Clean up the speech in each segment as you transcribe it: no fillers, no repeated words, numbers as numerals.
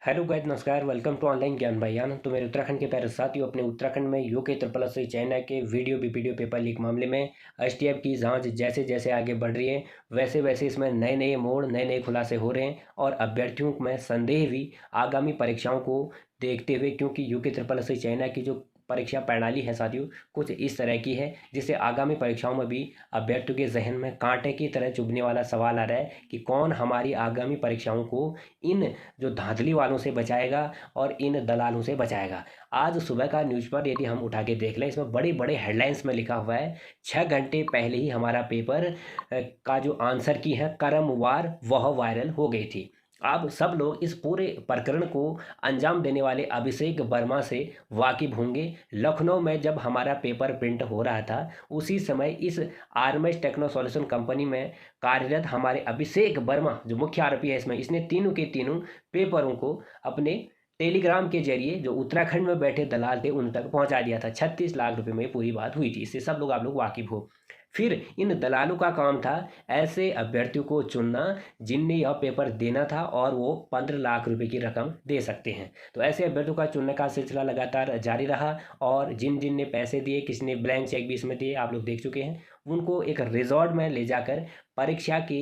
Hello guys, नमस्कार। Welcome to online ज्ञान बयान। तो मेरे उत्तराखंड के प्यारे साथियों, अपने उत्तराखंड में यूके ट्रिपल एस चाइना के वीडियो पेपर लीक मामले में एसटीएफ की जांच जैसे जैसे आगे बढ़ रही है, वैसे वैसे इसमें नए नए मोड़, नए नए खुलासे हो रहे हैं और अभ्यर्थियों में संदेह भी आगामी परीक्षाओं को देखते हुए, क्योंकि यूके ट्रिपल एस चाइना की जो परीक्षा प्रणाली है साथियों, कुछ इस तरह की है जिससे आगामी परीक्षाओं में भी अभ्यर्थियों के जहन में कांटे की तरह चुभने वाला सवाल आ रहा है कि कौन हमारी आगामी परीक्षाओं को इन जो धांधली वालों से बचाएगा और इन दलालों से बचाएगा। आज सुबह का न्यूज़ पर यदि हम उठा के देख लें, इसमें बड़ी बड़े हेडलाइंस में लिखा हुआ है 6 घंटे पहले ही हमारा पेपर का जो आंसर की है क्रमवार वह वायरल हो गई थी। अब सब लोग इस पूरे प्रकरण को अंजाम देने वाले अभिषेक वर्मा से वाकिफ होंगे। लखनऊ में जब हमारा पेपर प्रिंट हो रहा था, उसी समय इस आरएमएस टेक्नो सॉल्यूशन कंपनी में कार्यरत हमारे अभिषेक वर्मा जो मुख्य आरोपी है इसमें, इसने तीनों के तीनों पेपरों को अपने टेलीग्राम के जरिए जो उत्तराखंड में बैठे दलाल थे उन तक पहुंचा दिया था। 36 लाख रुपए में पूरी बात हुई थी। इससे सब लोग आप लोग वाकिफ हो। फिर इन दलालों का काम था ऐसे अभ्यर्थियों को चुनना जिनने यह पेपर देना था और वो 15 लाख रुपए की रकम दे सकते हैं। तो ऐसे अभ्यर्थियों का चुनने का सिलसिला लगातार जारी रहा और जिन जिन ने पैसे दिए, किसी ने ब्लैंक चेक भी इसमें दिए, आप लोग देख चुके हैं। उनको एक रिजॉर्ट में ले जाकर परीक्षा के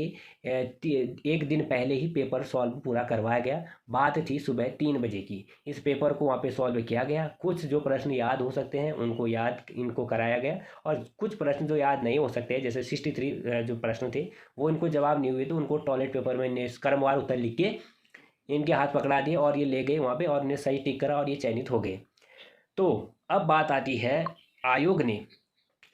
एक दिन पहले ही पेपर सॉल्व पूरा करवाया गया। बात थी सुबह 3 बजे की। इस पेपर को वहाँ पे सॉल्व किया गया। कुछ जो प्रश्न याद हो सकते हैं उनको याद इनको कराया गया और कुछ प्रश्न जो याद नहीं हो सकते, जैसे 63 जो प्रश्न थे वो इनको जवाब नहीं हुए, तो उनको टॉयलेट पेपर में क्रमवार उत्तर लिख के इनके हाथ पकड़ा दिए और ये ले गए वहाँ पे और इन्हें सही टिक करा और ये चयनित हो गए। तो अब बात आती है, आयोग ने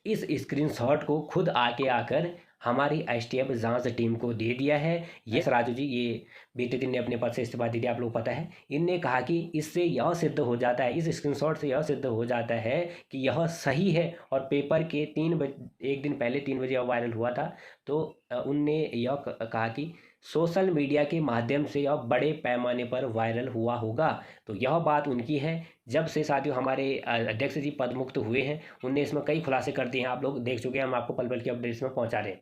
इस स्क्रीनशॉट को खुद आके आकर हमारी एसटीएफ जांच टीम को दे दिया है। यस राजू जी, ये बीते दिन ने अपने पद से इस्तीफा दे दिया, आप लोग पता है। इनने कहा कि इससे यह सिद्ध हो जाता है, इस स्क्रीनशॉट से यह सिद्ध हो जाता है कि यह सही है और पेपर के 3 बजे, एक दिन पहले 3 बजे यह वायरल हुआ था। तो उनने यह कहा कि सोशल मीडिया के माध्यम से यह बड़े पैमाने पर वायरल हुआ होगा। तो यह बात उनकी है। जब से साथियों हमारे अध्यक्ष जी पद मुक्त हुए हैं, उनने इसमें कई खुलासे कर दिए हैं, आप लोग देख चुके हैं। हम आपको पल पल की अपडेट्स में पहुंचा रहे हैं।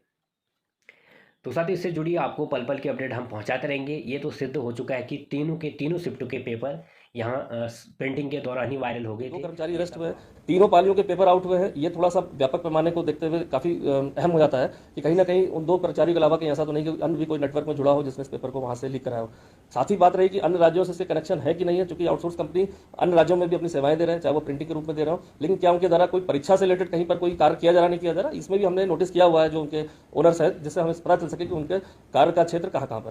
तो साथियों इससे जुड़ी आपको पल पल की अपडेट हम पहुंचाते रहेंगे। ये तो सिद्ध हो चुका है कि तीनों के तीनों शिफ्टों के पेपर यहाँ प्रिंटिंग के दौरान ही वायरल हो गए दो थे। कर्मचारी अरेस्ट हुए हैं, तीनों पालियों के पेपर आउट हुए हैं। ये थोड़ा सा व्यापक पैमाने को देखते हुए काफी अहम हो जाता है कि कहीं ना कहीं उन दो कर्मचारियों के अलावा कहीं ऐसा तो नहीं कि अन्य भी कोई नेटवर्क में जुड़ा हो जिसने इस पेपर को वहां से लीक कराया हो। साथ ही बात रही कि अन्य राज्यों से इससे कनेक्शन है कि नहीं है, क्योंकि आउटसोर्स कंपनी अन्य राज्यों में भी अपनी सेवाएं दे रहे हैं, चाहे वो प्रिंटिंग के रूप में दे रहा हो, लेकिन क्या उनके द्वारा कोई परीक्षा से रिलेटेड कहीं पर कोई कार्य किया जा रहा नहीं किया जा रहा, इसमें भी हमने नोटिस किया हुआ है जो उनके ओनर्स है, जिससे हमें पता चल सके कि उनके कार्य का क्षेत्र कहाँ कहाँ पर है।